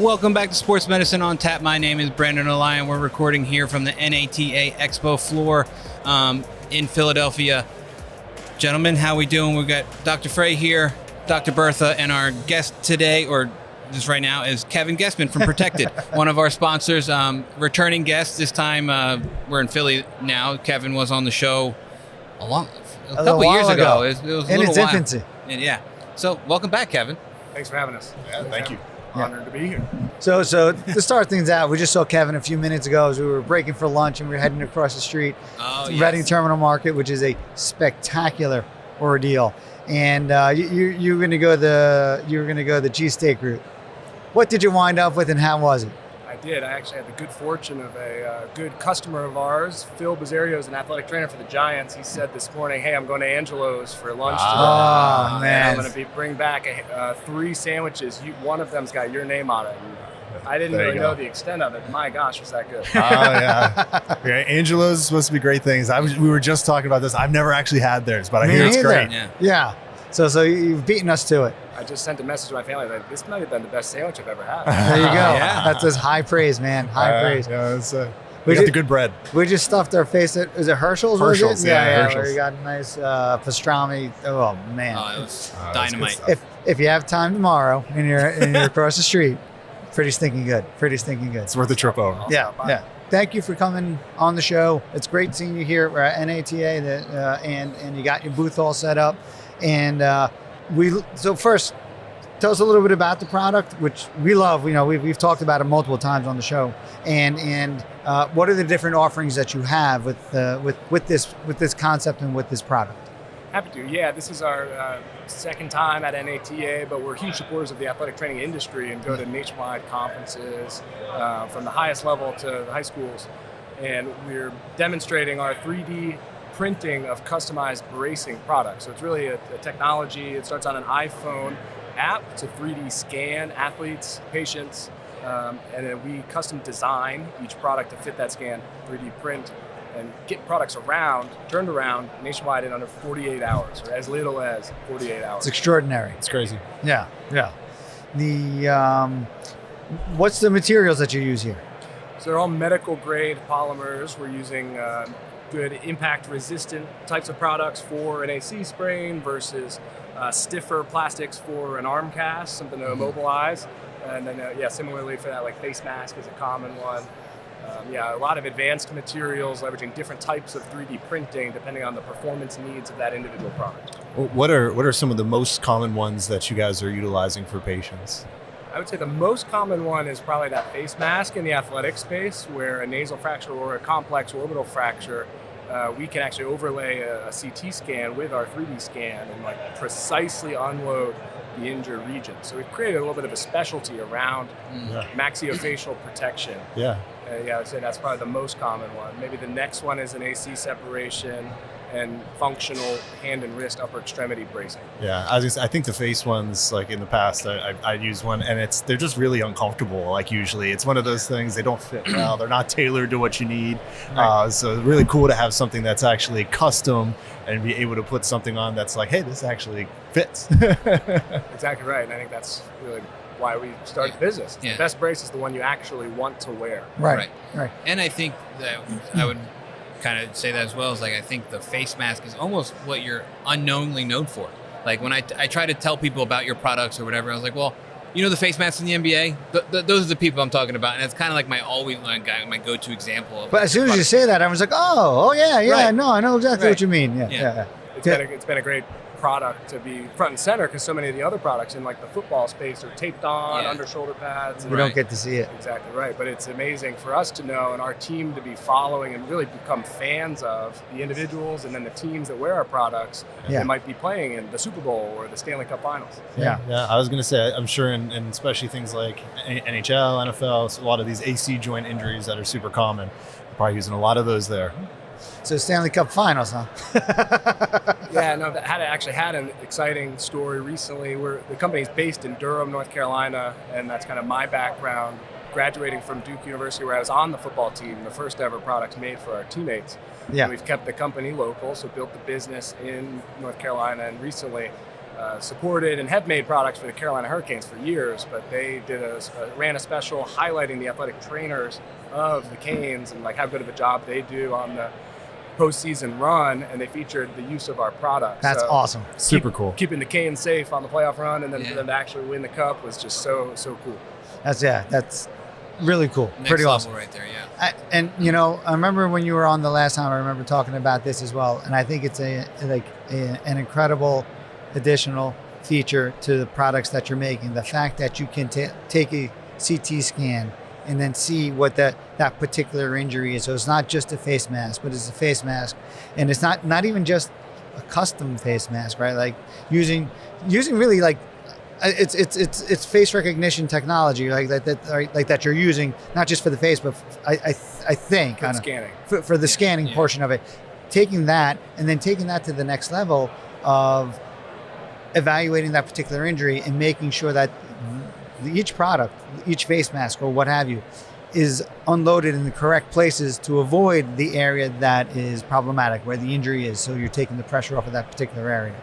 Welcome back to Sports Medicine on Tap. My name is Brandon O'Lyon. We're recording here from the NATA Expo floor in Philadelphia. Gentlemen, how we doing? We've got Dr. Frey here, Dr. Bertha, and our guest today, or just right now, is Kevin Gehsmann from Protected, one of our sponsors, returning guest. This time we're in Philly now. Kevin was on the show a couple years ago. It was in its infancy. Yeah. So welcome back, Kevin. Thanks for having us. Yeah, thank you. Honored to be here. So to start things out, we just saw Kevin a few minutes ago as we were breaking for lunch and we were heading across the street to Reading Terminal Market, which is a spectacular ordeal. And you were going to go the cheesesteak route. What did you wind up with, and how was it? I did. I actually had the good fortune of a good customer of ours, Phil Bazzario, is an athletic trainer for the Giants. He said this morning, "Hey, I'm going to Angelo's for lunch today. Oh, man. And I'm going to bring back 3 sandwiches. One of them's got your name on it." And I didn't really know the extent of it. My gosh, was that good. Oh, yeah. Angelo's is supposed to be great things. We were just talking about this. I've never actually had theirs, but I hear it's great. Yeah. So you've beaten us to it. I just sent a message to my family that this might have been the best sandwich I've ever had. There you go. That's just high praise, man. High praise. Yeah, we got the good bread. We just stuffed our face at, is it Herschel's? Herschel's, Yeah, Herschel's. where you got a nice pastrami. Oh, man. Oh, it was dynamite. If you have time tomorrow and you're across the street, pretty stinking good. It's worth a trip over. Yeah. Thank you for coming on the show. It's great seeing you here at NATA, and you got your booth all set up. And so first, tell us a little bit about the product, which we love. You know, we've talked about it multiple times on the show. And what are the different offerings that you have with this concept and with this product? Happy to. Yeah, this is our second time at NATA, but we're huge supporters of the athletic training industry and go to nationwide conferences from the highest level to the high schools. And we're demonstrating our 3D printing of customized bracing products. So it's really a technology. It starts on an iPhone app. It's a 3D scan athletes, patients, and then we custom design each product to fit that scan, 3D print, and get products turned around nationwide in under 48 hours, or as little as 48 hours. It's extraordinary. It's crazy. Yeah. What's the materials that you use here? So they're all medical grade polymers. We're using good impact resistant types of products for an AC sprain versus stiffer plastics for an arm cast, something to immobilize. And then similarly for that, like face mask is a common one. A lot of advanced materials leveraging different types of 3D printing depending on the performance needs of that individual product. What are some of the most common ones that you guys are utilizing for patients? I would say the most common one is probably that face mask in the athletic space, where a nasal fracture or a complex orbital fracture, we can actually overlay a CT scan with our 3D scan and precisely unload the injured region. So we've created a little bit of a specialty around maxillofacial protection. I would say that's probably the most common one. Maybe the next one is an AC separation and functional hand and wrist upper extremity bracing. Yeah, I think the face ones, like in the past, I used one and they're just really uncomfortable. Like usually it's one of those things, they don't fit well. They're not tailored to what you need. Right. So it's really cool to have something that's actually custom and be able to put something on that's like, hey, this actually fits. Exactly right. And I think that's really why we started the business. The best brace is the one you actually want to wear. Right. And I think that I would kind of say that as well, is I think the face mask is almost what you're unknowingly known for. Like when I try to tell people about your products or whatever, I was like, well, you know the face masks in the NBA? Those are the people I'm talking about. And it's kind of like my go-to example. But as soon as you say that, I was like, oh yeah. Right. No, I know exactly what you mean. Yeah. It's been a great product to be front and center because so many of the other products in the football space are taped on under shoulder pads. We don't get to see it. Exactly right. But it's amazing for us to know and our team to be following and really become fans of the individuals and then the teams that wear our products that might be playing in the Super Bowl or the Stanley Cup Finals. Yeah. I was going to say, I'm sure and especially things like NHL, NFL, so a lot of these AC joint injuries that are super common, we're probably using a lot of those there. So Stanley Cup Finals, huh? That had an exciting story recently. The company's based in Durham, North Carolina, and that's kind of my background. Graduating from Duke University, where I was on the football team, the first ever products made for our teammates. Yeah. And we've kept the company local, so built the business in North Carolina, and recently supported and have made products for the Carolina Hurricanes for years, but they ran a special highlighting the athletic trainers of the Canes and like how good of a job they do on the postseason run, and they featured the use of our products. That's awesome. Super cool. Keeping the Canes safe on the playoff run, and then for them to actually win the cup was just so cool. That's really cool. Next Pretty level awesome. right there, yeah. And you know, I remember when you were on the last time, I remember talking about this as well, and I think it's an incredible additional feature to the products that you're making. The fact that you can take a CT scan and then see what that particular injury is. So it's not just a face mask, but it's a face mask, and it's not even just a custom face mask, right? Like using really like it's face recognition technology, like that you're using not just for the face, but I think for scanning for the scanning portion of it. Taking that and then taking that to the next level of evaluating that particular injury and making sure that each product, each face mask or what have you, is unloaded in the correct places to avoid the area that is problematic, where the injury is. So you're taking the pressure off of that particular area.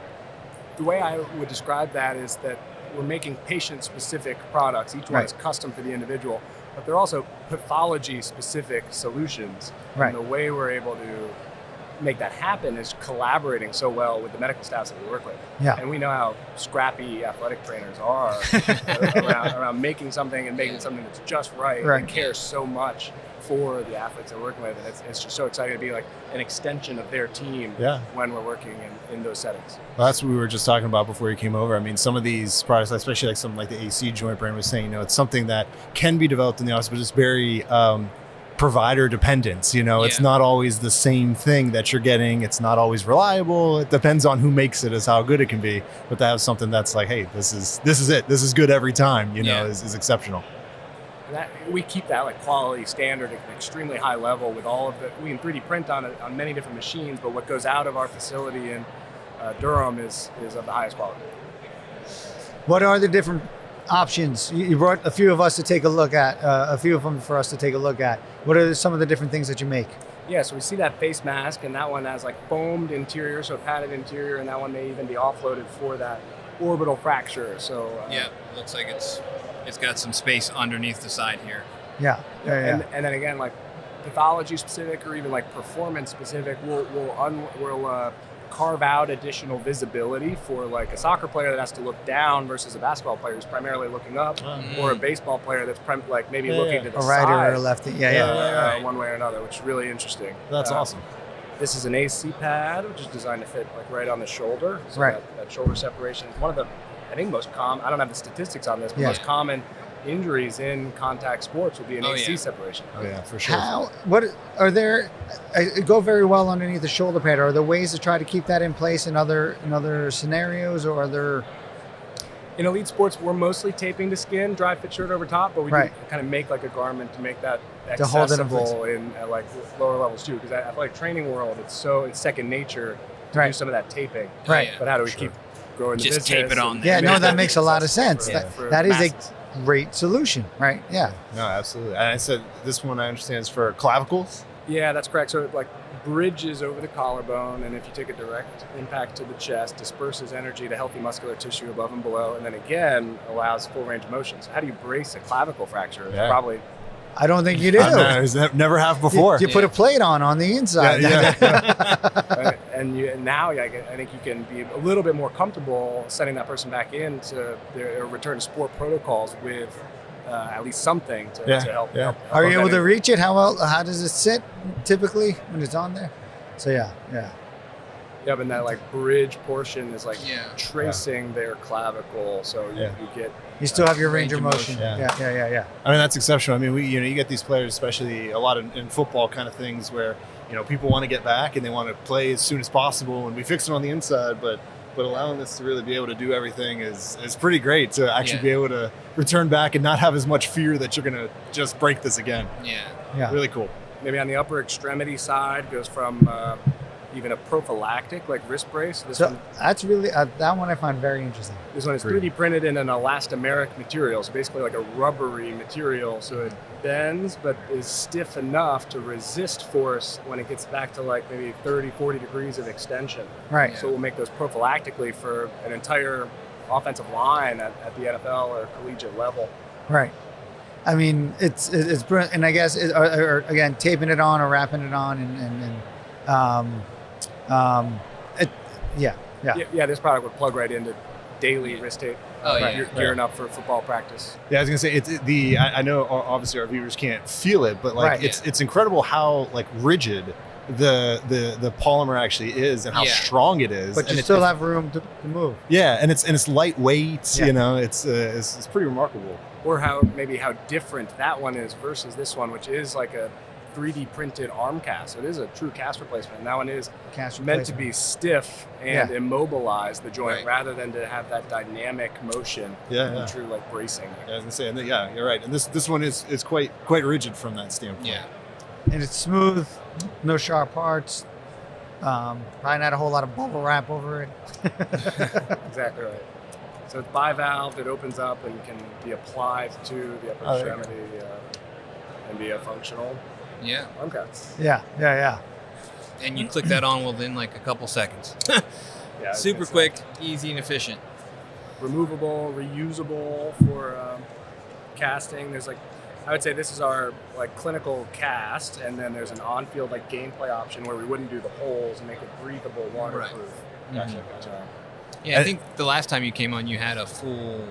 The way I would describe that is that we're making patient-specific products. Each one is custom for the individual, but they're also pathology-specific solutions. Right. And the way we're able to make that happen is collaborating so well with the medical staffs that we work with. Yeah. And we know how scrappy athletic trainers are around making something and making something that's just right. And care so much for the athletes they're working with. And it's just so exciting to be like an extension of their team when we're working in those settings. Well, that's what we were just talking about before you came over. I mean, some of these products, especially like something like the AC joint, Brandon was saying, you know, it's something that can be developed in the office, but it's very provider dependence. You know, it's not always the same thing that you're getting. It's not always reliable. It depends on who makes it as how good it can be. But to have something that's like, hey, this is it. This is good every time, you know, is exceptional. We keep that like quality standard at an extremely high level with all of we can 3D print on many different machines, but what goes out of our facility in Durham is of the highest quality. What are the different options? You brought a few of us to take a look at, a few of them for us to take a look at. What are some of the different things that you make? Yeah, so we see that face mask, and that one has like foamed interior, so padded interior, and that one may even be offloaded for that orbital fracture. So looks like it's got some space underneath the side here. And then again, like pathology specific or even like performance specific, we'll carve out additional visibility for like a soccer player that has to look down versus a basketball player who's primarily looking up, or a baseball player that's maybe looking to the side. A righty or a lefty. One way or another, which is really interesting. That's awesome. This is an AC pad, which is designed to fit like right on the shoulder. So that shoulder separation is one of the, I think, most common, I don't have the statistics on this, but most common injuries in contact sports would be an AC separation. Oh yeah, for sure. What are there? Go very well underneath the shoulder pad. Are there ways to try to keep that in place in other scenarios, or are there? In elite sports, we're mostly taping the skin, dry fit shirt over top, but we do kind of make like a garment to make that accessible in like lower levels too. Because athletic training world, it's second nature to do some of that taping. Right. But how do we keep growing the business? Just tape it on there. Yeah, no, that makes a lot of sense. That is a great solution, right? Yeah. No, absolutely. And I said this one I understand is for clavicles. Yeah, that's correct. So it like bridges over the collarbone, and if you take a direct impact to the chest, disperses energy to healthy muscular tissue above and below, and then again allows full range of motion. So how do you brace a clavicle fracture? Probably. I don't think you do. Never have before. You put a plate on the inside. And now I think you can be a little bit more comfortable setting that person back into their return to sport protocols with at least something to help. Are you able to reach it? How does it sit typically when it's on there? So yeah. Yep, and that like bridge portion is like tracing their clavicle, so you get. You still have your range of motion. Yeah. I mean, that's exceptional. I mean, you get these players, especially a lot in football kind of things where, people want to get back and they want to play as soon as possible, and we fix it on the inside, but allowing this to really be able to do everything is pretty great to actually be able to return back and not have as much fear that you're going to just break this again. Yeah. Really cool. Maybe on the upper extremity side goes from, even a prophylactic like wrist brace. So that's really that one I find very interesting. This one is 3D printed in an elastomeric material, so basically like a rubbery material. So it bends, but is stiff enough to resist force when it gets back to like maybe 30, 40 degrees of extension. Right. So we'll make those prophylactically for an entire offensive line at the NFL or collegiate level. Right. I mean, it's brilliant, and I guess or again, taping it on or wrapping it on, Yeah. This product would plug right into daily wrist tape. You're gearing up for football practice. Yeah, I was gonna say I know obviously our viewers can't feel it, but like it's incredible how like rigid the polymer actually is and how strong it is. But you still have room to move. Yeah, and it's lightweight. You know, it's pretty remarkable. Or how different that one is versus this one, which is like a 3D printed arm cast. So it is a true cast replacement. And that one is meant to be stiff and immobilize the joint rather than to have that dynamic motion and true like bracing. Yeah, I was gonna say, and you're right. And this one is quite rigid from that standpoint. Yeah. And it's smooth, no sharp parts. Probably not a whole lot of bubble wrap over it. Exactly right. So it's bivalved, it opens up and can be applied to the upper extremity and be a functional arm cast. Yeah. And you click that on within like a couple seconds. Super quick, easy, and efficient. Removable, reusable for casting. There's like, I would say this is our like clinical cast, and then there's an on-field like gameplay option where we wouldn't do the holes and make it breathable, waterproof. Gotcha. Yeah, I think the last time you came on, you had a full.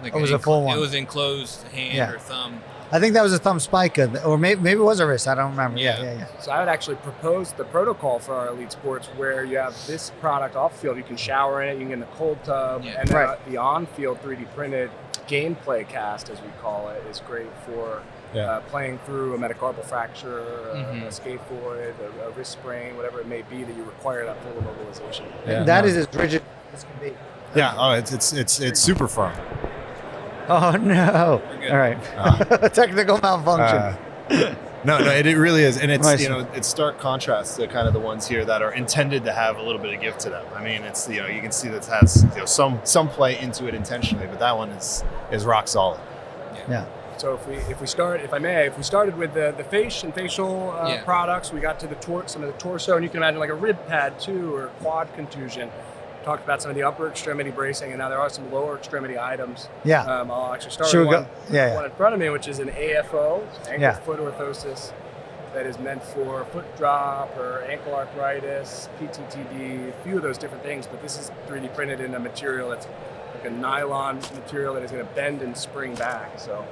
Like it was a full one. It was enclosed hand or thumb. I think that was a thumb spica, or maybe it was a wrist. I don't remember. Yeah. So I would actually propose the protocol for our elite sports where you have this product off field. You can shower in it. You can get in the cold tub, and then the on-field 3D printed gameplay cast, as we call it, is great for playing through a metacarpal fracture, a scaphoid, a wrist sprain, whatever it may be that you require that full immobilization. Yeah. That is as rigid as can be. Yeah. Oh, it's super firm. Oh no! All right, technical malfunction. No, it really is, and it's it's stark contrast to kind of the ones here that are intended to have a little bit of give to them. I mean, it's you can see that it has some play into it intentionally, but that one is rock solid. Yeah. So if we started with the face and facial products, we got to some of the torso, and you can imagine like a rib pad too, or quad contusion. Talked about some of the upper extremity bracing, and now there are some lower extremity items. Yeah. I'll actually start with one in front of me, which is an AFO, ankle foot orthosis, that is meant for foot drop or ankle arthritis, PTTD, a few of those different things. But this is 3D printed in a material that's like a nylon material that is going to bend and spring back. So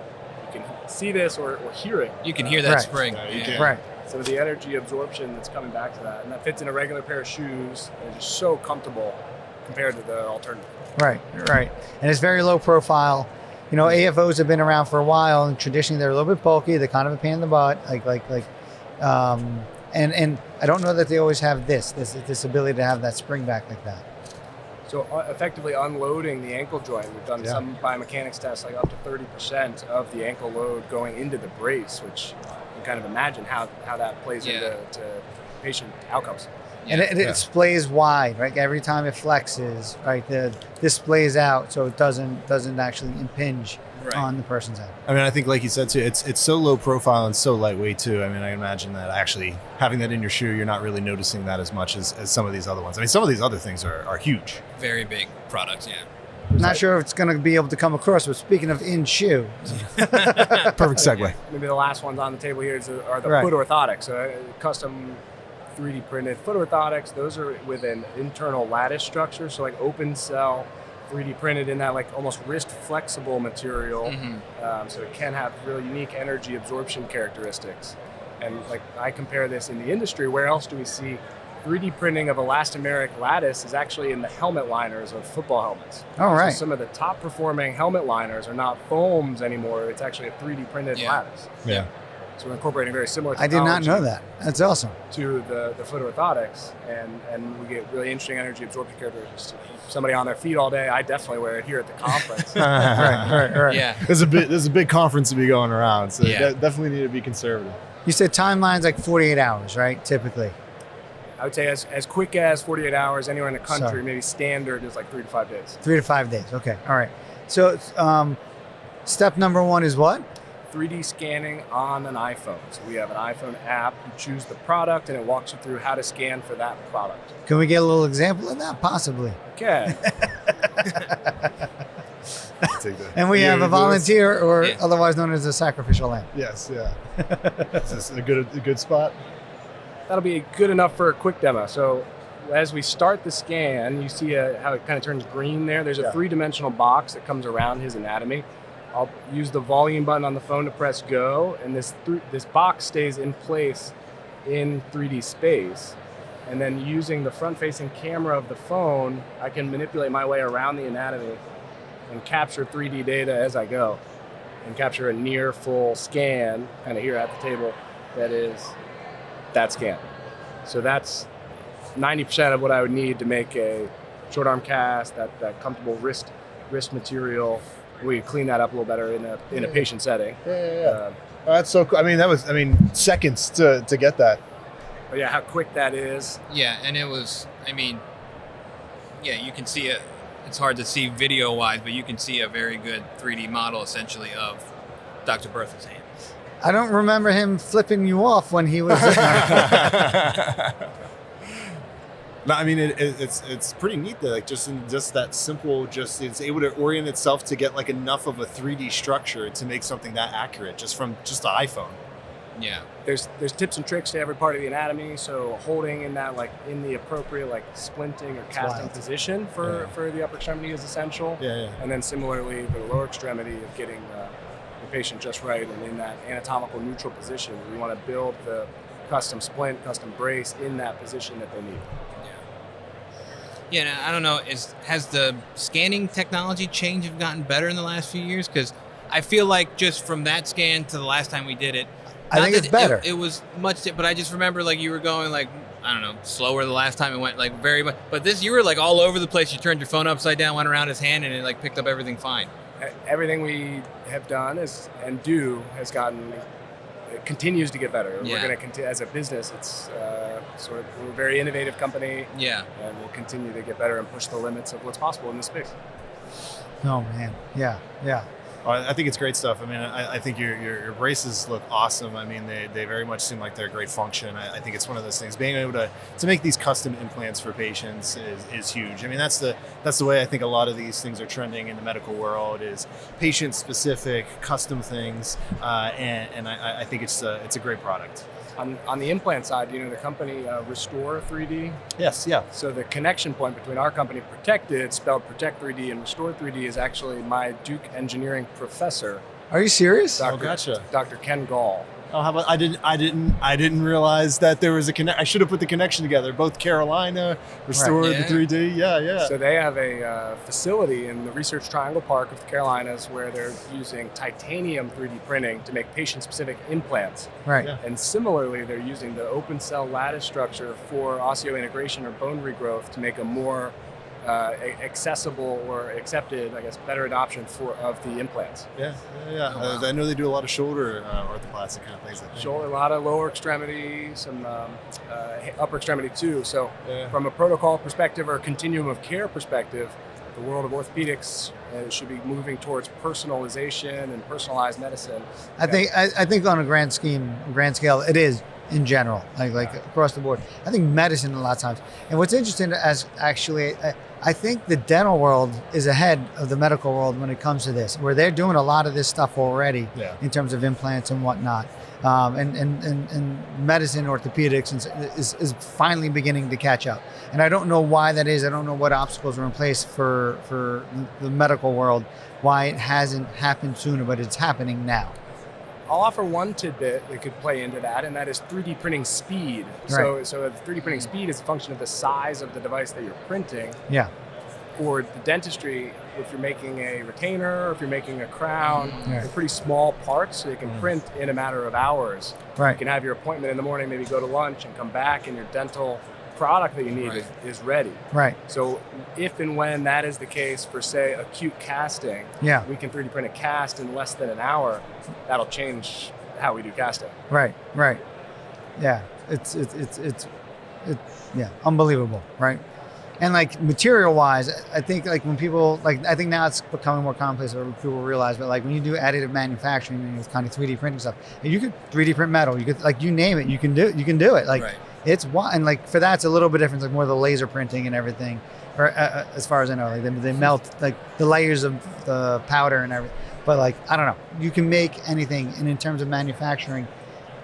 you can see this or hear it. You can hear that spring. Right. So the energy absorption that's coming back to that, and that fits in a regular pair of shoes, and it's just so comfortable compared to the alternative. Right. And it's very low profile. AFOs have been around for a while, and traditionally they're a little bit bulky. They're kind of a pain in the butt. And I don't know that they always have this ability to have that spring back like that. So effectively unloading the ankle joint. We've done some biomechanics tests, like up to 30% of the ankle load going into the brace, which you can kind of imagine how that plays into patient outcomes. And it displays wide, right? Every time it flexes, right, this splays out, so it doesn't actually impinge on the person's head. I mean, I think, like you said too, it's so low profile and so lightweight too. I mean, I imagine that actually having that in your shoe, you're not really noticing that as much as some of these other ones. I mean, some of these other things are huge. Very big products, I'm not sure if it's going to be able to come across, but speaking of in shoe. Perfect segue. Maybe the last ones on the table here are the foot orthotics. So custom 3D printed foot orthotics. Those are with an internal lattice structure, so like open cell, 3D printed in that like almost wrist flexible material. So it can have really unique energy absorption characteristics. And like I compare this in the industry, where else do we see 3D printing of elastomeric lattice is actually in the helmet liners of football helmets. All right. So some of the top performing helmet liners are not foams anymore. It's actually a 3D printed lattice. Yeah. So we're incorporating very similar technology. I did not know that. That's awesome. To the foot orthotics, and we get really interesting energy absorption characteristics. Somebody on their feet all day, I definitely wear it here at the conference. Right. Yeah. There's a big conference to be going around, so definitely need to be conservative. You said timeline's like 48 hours, right? Typically. I would say as quick as 48 hours anywhere in the country. Sorry. Maybe standard is like 3 to 5 days. 3 to 5 days. Okay. All right. So step number 1 is what? 3D scanning on an iPhone. So we have an iPhone app. You choose the product, and it walks you through how to scan for that product. Can we get a little example of that? Possibly. Okay. Take that. And we have a volunteer, or Yeah. otherwise known as a sacrificial lamb. Yes, yeah. Is this a good spot? That'll be good enough for a quick demo. So as we start the scan, you see how it kind of turns green there. There's a Yeah. 3-dimensional box that comes around his anatomy. I'll use the volume button on the phone to press go, and this box stays in place in 3D space. And then using the front-facing camera of the phone, I can manipulate my way around the anatomy and capture 3D data as I go, and capture a near full scan, kind of here at the table, that is that scan. So that's 90% of what I would need to make a short arm cast, that comfortable wrist material. We clean that up a little better in a patient setting. Yeah. Oh, that's so cool. I mean, seconds to get that. But yeah, how quick that is. Yeah, and it was, you can see it. It's hard to see video-wise, but you can see a very good 3D model, essentially, of Dr. Berthel's hand. I don't remember him flipping you off when he was. No, I mean it's pretty neat that just that simple, it's able to orient itself to get like enough of a 3D structure to make something that accurate just from the iPhone. Yeah. There's tips and tricks to every part of the anatomy. So holding in the appropriate splinting or casting wild. position for the upper extremity is essential. Yeah. And then similarly for the lower extremity of getting the patient just right and in that anatomical neutral position. We want to build the custom splint, custom brace in that position that they need. Yeah, and I don't know. Has the scanning technology changed and gotten better in the last few years? Because I feel like just from that scan to the last time we did it, I think not it's that better. It was much, but I just remember you were going I don't know, slower the last time it went very much. But this, you were all over the place. You turned your phone upside down, went around his hand, and it picked up everything fine. Everything we have done has it continues to get better. Yeah. We're going to continue as a business. It's we're a very innovative company. Yeah. And we'll continue to get better and push the limits of what's possible in this space. Oh man, yeah. I think it's great stuff. I mean, I think your braces look awesome. I mean, they very much seem like they're a great function. I think it's one of those things. Being able to make these custom implants for patients is huge. I mean, that's the way I think a lot of these things are trending in the medical world is patient specific, custom things, and I think it's a great product. On the implant side, the company Restore 3D. Yes, yeah. So the connection point between our company Protected, spelled Protect 3D, and Restore 3D is actually my Duke engineering professor. Are you serious? Gotcha. Dr. Ken Gall. Oh, how about I didn't realize that there was a connect. I should have put the connection together. Both Carolina restored Right. the 3D. Yeah. So they have a facility in the Research Triangle Park of the Carolinas where they're using titanium 3D printing to make patient-specific implants. Right. Yeah. And similarly, they're using the open cell lattice structure for osseointegration or bone regrowth to make a more accessible or accepted, better adoption of the implants. Yeah. Oh, wow. I know they do a lot of shoulder orthoplastic kind of things. Shoulder, a lot of lower extremity, some upper extremity too. So Yeah. from a protocol perspective or a continuum of care perspective, the world of orthopedics should be moving towards personalization and personalized medicine. I think on a grand scale, it is in general, like across the board. I think medicine a lot of times. And what's interesting I think the dental world is ahead of the medical world when it comes to this, where they're doing a lot of this stuff already in terms of implants and whatnot. And medicine, orthopedics is finally beginning to catch up. And I don't know why that is. I don't know what obstacles are in place for the medical world, why it hasn't happened sooner, but it's happening now. I'll offer one tidbit that could play into that, and that is 3D printing speed. Right. So 3D printing speed is a function of the size of the device that you're printing. Yeah. For the dentistry, if you're making a retainer or if you're making a crown, Right. they're pretty small parts, so you can print in a matter of hours. Right. You can have your appointment in the morning, maybe go to lunch and come back, and your dental product that you need Right. is ready. Right. So if and when that is the case for, say, acute casting, Yeah. we can 3D print a cast in less than an hour. That'll change how we do casting. Right. Yeah. It's unbelievable, right? And like material wise, I think like when people I think now it's becoming more commonplace where people realize, but like when you do additive manufacturing and it's kind of 3D printing stuff, and you could 3D print metal, you could like you name it, you can do it. Like it's one, and like for that it's a little bit different, like more the laser printing and everything, or as far as I know, like they melt like the layers of the powder and everything. But like I don't know, you can make anything, and in terms of manufacturing,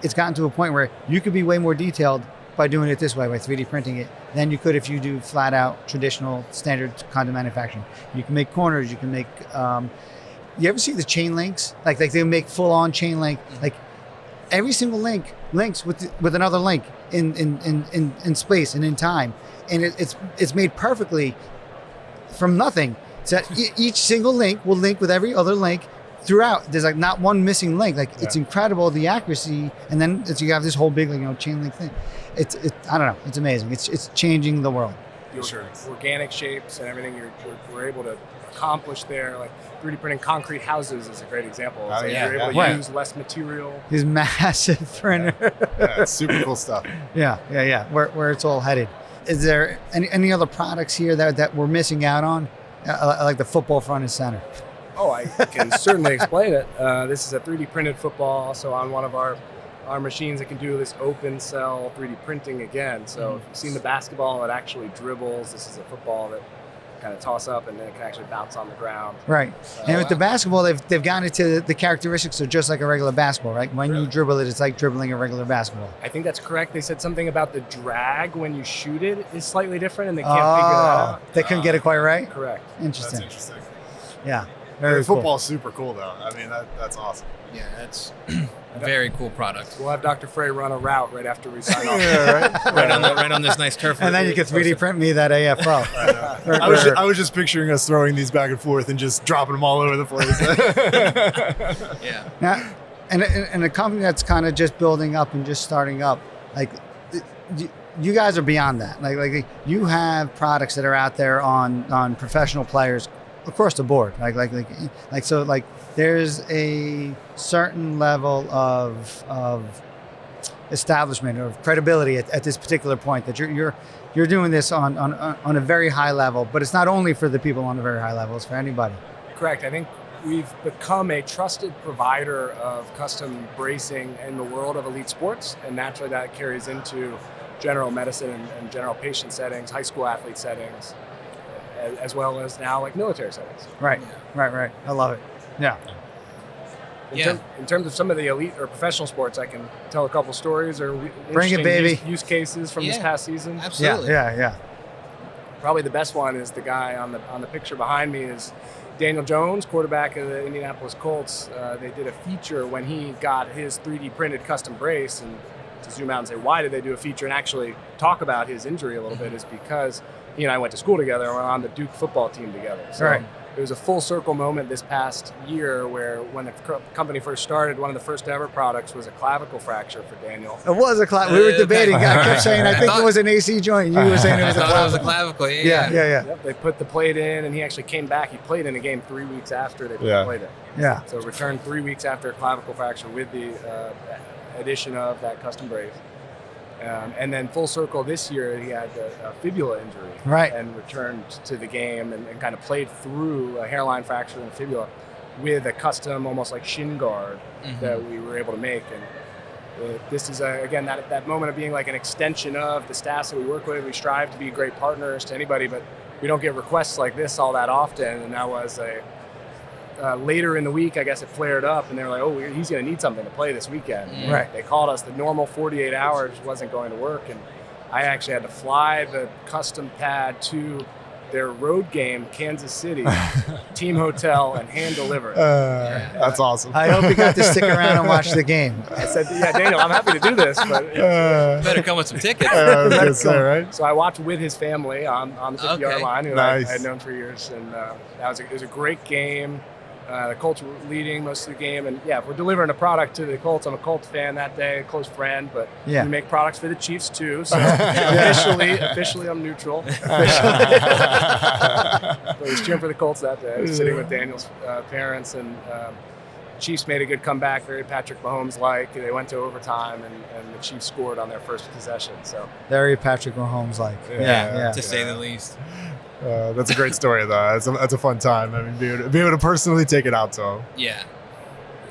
it's gotten to a point where you could be way more detailed by doing it this way, by 3D printing it, than you could if you do flat out traditional standard kind of manufacturing. You can make corners, you can make, you ever see the chain links? Like they make full on chain link, like every single link links with another link in space and in time. And it's made perfectly from nothing. So each single link will link with every other link throughout. There's like not one missing link. Like it's incredible, the accuracy. And then you have this whole big chain link thing. I don't know. It's amazing. It's changing the world. The organic shapes and everything we're able to accomplish there, like 3D printing concrete houses is a great example. You're able to use less material. These massive printer. It's super cool stuff. Yeah. Where it's all headed. Is there any other products here that we're missing out on? Like the football front and center. Oh, I can certainly explain it. This is a 3D printed football, so on one of our machines that can do this open cell 3D printing again. So if you've seen the basketball that actually dribbles, this is a football that kind of toss up and then it can actually bounce on the ground. Right. And with the basketball, they've gotten into the characteristics are just like a regular basketball, right? When you dribble it, it's like dribbling a regular basketball. I think that's correct. They said something about the drag when you shoot it is slightly different and they can't figure that out. They couldn't get it quite right? Correct. Interesting. That's interesting. Yeah. Football's super cool though. I mean, that's awesome. Yeah, that's a very cool product. We'll have Dr. Frey run a route right after we sign off. right on this nice turf. And then you can 3D print me that AFO. I was just picturing us throwing these back and forth and just dropping them all over the place. Yeah. Now, and a company that's kind of just building up and just starting up, like you guys are beyond that. Like you have products that are out there on professional players across the board. Like there's a certain level of establishment or credibility at this particular point that you're doing this on a very high level, but it's not only for the people on a very high level, it's for anybody. Correct. I think we've become a trusted provider of custom bracing in the world of elite sports, and naturally that carries into general medicine and general patient settings, high school athlete settings, as well as now like military settings. Right. I love it. Yeah. In terms of some of the elite or professional sports, I can tell a couple stories or bring it, baby. Use cases from this past season. Absolutely. Yeah. Probably the best one is the guy on the picture behind me is Daniel Jones, quarterback of the Indianapolis Colts. They did a feature when he got his 3D printed custom brace, and to zoom out and say why did they do a feature and actually talk about his injury a little bit is because he and I went to school together and we're on the Duke football team together. So it was a full circle moment this past year where when the company first started, one of the first ever products was a clavicle fracture for Daniel. It was a clavicle. We were debating. I kept saying, I think it was an AC joint. You were saying it was a clavicle. It was a clavicle. Yeah. Yep, they put the plate in and he actually came back. He played in a game 3 weeks after they played it. Yeah. So returned 3 weeks after a clavicle fracture with the addition of that custom brace. And then full circle this year, he had a fibula injury and returned to the game and kind of played through a hairline fracture and fibula with a custom, almost like shin guard that we were able to make. And this is, again, that moment of being like an extension of the staffs that we work with. We strive to be great partners to anybody, but we don't get requests like this all that often. And that was later in the week, I guess it flared up and they were like, oh, he's going to need something to play this weekend. Right. They called us. The normal 48 hours wasn't going to work. And I actually had to fly the custom pad to their road game, Kansas City, team hotel, and hand deliver it. That's awesome. I hope you got to stick around and watch the game. I said, yeah, Daniel, I'm happy to do this, but better come with some tickets. Right? So I watched with his family on the 50-yard line, who Nice. I had known for years, and it was a great game. The Colts were leading most of the game, and we're delivering a product to the Colts. I'm a Colts fan that day, a close friend, but we make products for the Chiefs too. So officially, I'm neutral. But I was cheering for the Colts that day. I was sitting with Daniel's parents, and Chiefs made a good comeback, very Patrick Mahomes-like. They went to overtime, and the Chiefs scored on their first possession. So very Patrick Mahomes-like. Yeah. To say the least. That's a great story, though. That's a fun time. I mean, be able to personally take it out to them. Yeah.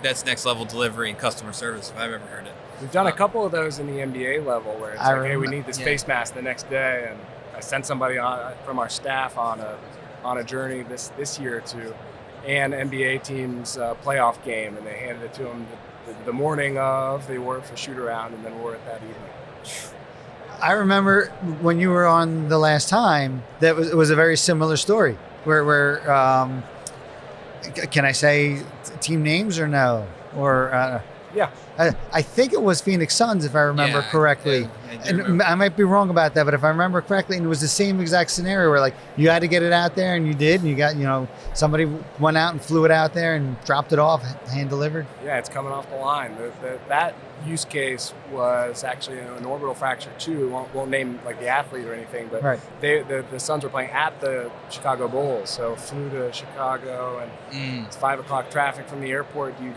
That's next level delivery and customer service if I've ever heard it. We've done a couple of those in the NBA level where it's hey, we need this face mask the next day, and I sent somebody from our staff on a journey this year to an NBA team's playoff game, and they handed it to them the morning of. They wore it for shoot around, and then wore it that evening. I remember when you were on the last time, it was a very similar story where can I say team names or no? Or yeah. I think it was Phoenix Suns, if I remember correctly. I might be wrong about that, but if I remember correctly, and it was the same exact scenario where like you had to get it out there, and you did, and you got, somebody went out and flew it out there and dropped it off, hand delivered. Yeah, it's coming off the line. That use case was actually an orbital fracture too. Won't name like the athlete or anything, but right. the Suns were playing at the Chicago Bulls, so flew to Chicago, and it's 5 o'clock traffic from the airport. Do you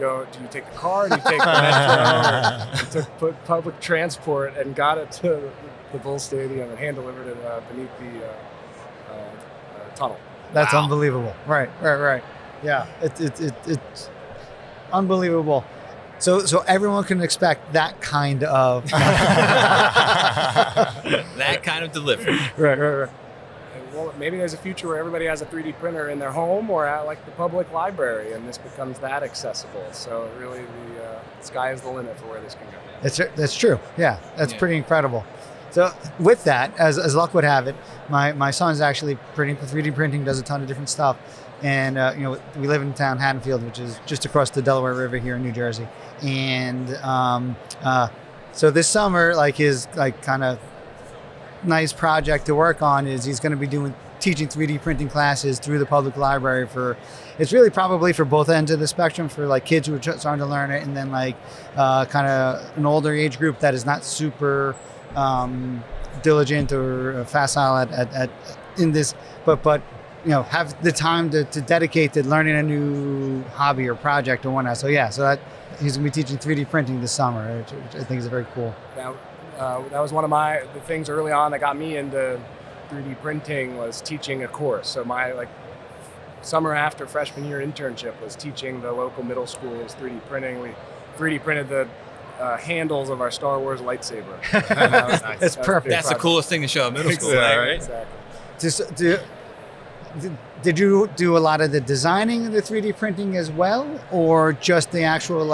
take the car? Do you take the metro? Or took public transport and got it to the Bulls Stadium and hand delivered it beneath the tunnel. That's unbelievable. Right. Yeah, it's unbelievable. So everyone can expect that kind of that kind of delivery. Right. Well, maybe there's a future where everybody has a 3D printer in their home or at like the public library, and this becomes that accessible. So really, the sky is the limit for where this can go. That's true. Yeah, that's pretty incredible. So with that, as luck would have it, my son's actually 3D printing, does a ton of different stuff. And, we live in town Haddonfield, which is just across the Delaware River here in New Jersey. And so this summer, like his kind of nice project to work on is he's going to be teaching 3D printing classes through the public library it's really probably for both ends of the spectrum, for like kids who are just starting to learn it, and then like kind of an older age group that is not super diligent or facile at in this, but have the time to dedicate to learning a new hobby or project or whatnot. So that he's going to be teaching 3D printing this summer, which I think is very cool. That was one of the things early on that got me into 3D printing, was teaching a course. So my summer after freshman year internship was teaching the local middle schools 3D printing. We 3D printed the handles of our Star Wars lightsaber. That's perfect. That's the coolest thing to show at middle school, right? Exactly. Did you do a lot of the designing of the 3D printing as well, or just the actual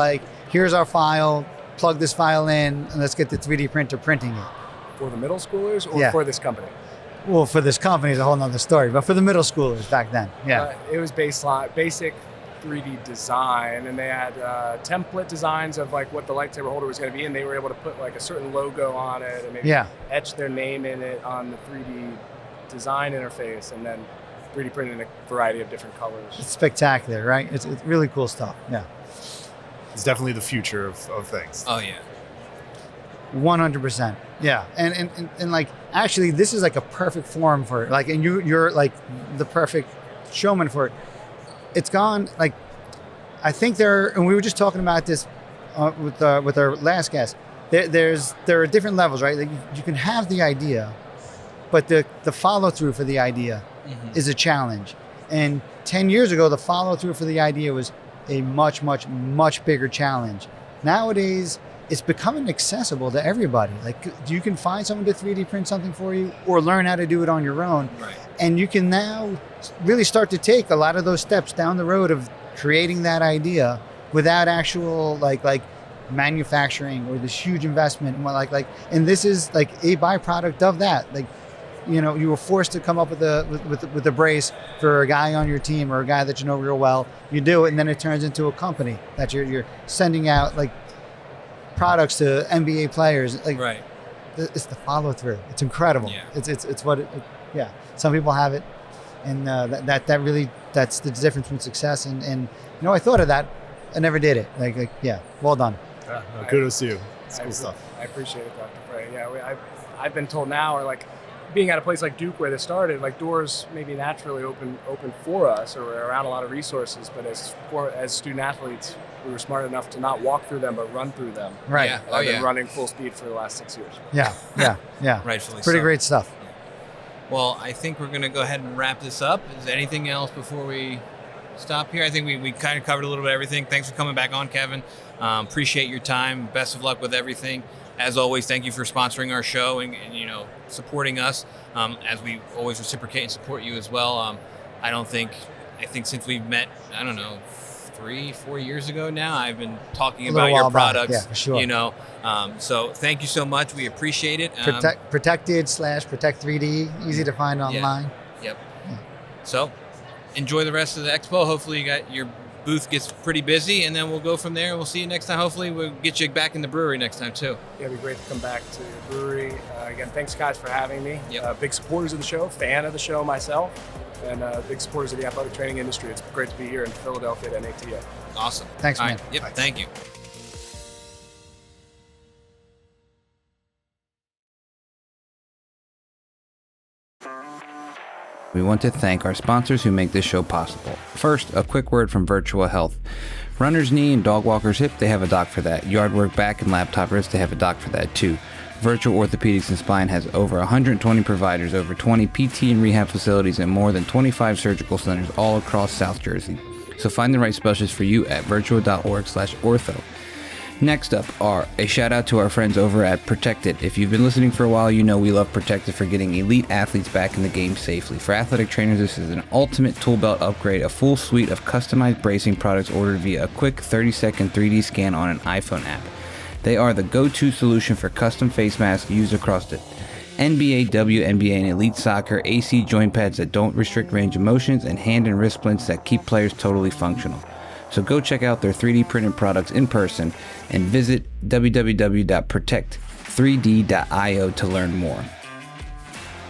here's our file, plug this file in, and let's get the 3D printer printing it? For the middle schoolers or for this company? Well, for this company is a whole nother story, but for the middle schoolers back then, it was basic 3D design, and they had template designs of what the lightsaber holder was going to be, and they were able to put a certain logo on it and maybe etch their name in it on the 3D design interface, and then 3D printed in a variety of different colors. It's spectacular, right? It's really cool stuff. Yeah. It's definitely the future of things. Oh yeah. 100%. Yeah. And actually this is a perfect forum for it. And you're the perfect showman for it. It's gone I think and we were just talking about this with our last guest. There are different levels, right? You can have the idea, but the follow through for the idea is a challenge. And 10 years ago, the follow through for the idea was a much, much, much bigger challenge. Nowadays, it's becoming accessible to everybody. You can find someone to 3D print something for you or learn how to do it on your own. Right. And you can now really start to take a lot of those steps down the road of creating that idea without actual manufacturing or this huge investment. And this is a byproduct of that. You were forced to come up with a brace for a guy on your team or a guy that you know real well. You do it, and then it turns into a company that you're sending out products to NBA players. Right. It's the follow through. It's incredible. Yeah. It's what yeah. Some people have it, and that really that's the difference between success and I thought of that. I never did it. Well done. Yeah, kudos to you. It's cool stuff. I appreciate it, Dr. Frey. Yeah, I've been told now, or being at a place like Duke where this started, doors maybe naturally open for us or around a lot of resources, but as student athletes, we were smart enough to not walk through them, but run through them. Right. Yeah. And I've been running full speed for the last 6 years. Yeah. Rightfully Pretty so. great stuff. Well, I think we're going to go ahead and wrap this up. Is there anything else before we stop here? I think we kind of covered a little bit of everything. Thanks for coming back on, Kevin. Appreciate your time. Best of luck with everything. As always, thank you for sponsoring our show and supporting us as we always reciprocate and support you as well. I think since we've met, I don't know, 3-4 years ago now, I've been talking about your products. Yeah, for sure. So thank you so much. We appreciate it. Protected/Protect 3D, easy to find online. Yep. So enjoy the rest of the expo. Hopefully your booth gets pretty busy, and then we'll go from there. We'll see you next time. Hopefully we'll get you back in the brewery next time too. Yeah, it'd be great to come back to your brewery. Again, thanks guys for having me. Yep. Big supporters of the show, fan of the show myself, and big supporters of the athletic training industry. It's great to be here in Philadelphia at NATA. Awesome. Thanks, All man. right. Yep. Bye. Thank you. We want to thank our sponsors who make this show possible. First, a quick word from Virtual Health. Runner's knee and dog walker's hip, they have a doc for that. Yard work back and laptop wrist, they have a doc for that too. Virtual Orthopedics and Spine has over 120 providers, over 20 PT and rehab facilities, and more than 25 surgical centers all across South Jersey. So find the right specialist for you at virtual.org/ortho. Next up are a shout out to our friends over at Protected. If you've been listening for a while, you know we love Protected for getting elite athletes back in the game safely. For athletic trainers, this is an ultimate tool belt upgrade, a full suite of customized bracing products ordered via a quick 30-second 3D scan on an iPhone app. They are the go-to solution for custom face masks used across the NBA, WNBA, and Elite Soccer, AC joint pads that don't restrict range of motions, and hand and wrist splints that keep players totally functional. So go check out their 3D printed products in person and visit www.protect3d.io to learn more.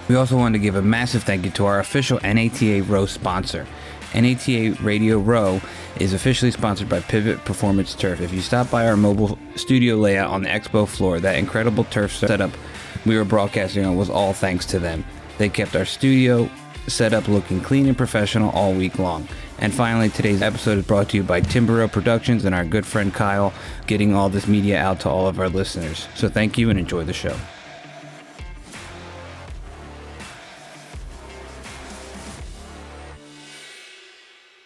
We also want to give a massive thank you to our official NATA Row sponsor. NATA Radio Row is officially sponsored by Pivot Performance Turf. If you stop by our mobile studio layout on the expo floor, that incredible turf setup we were broadcasting on was all thanks to them. They kept our studio setup looking clean and professional all week long. And finally, today's episode is brought to you by Timbero Productions and our good friend Kyle, getting all this media out to all of our listeners. So thank you and enjoy the show.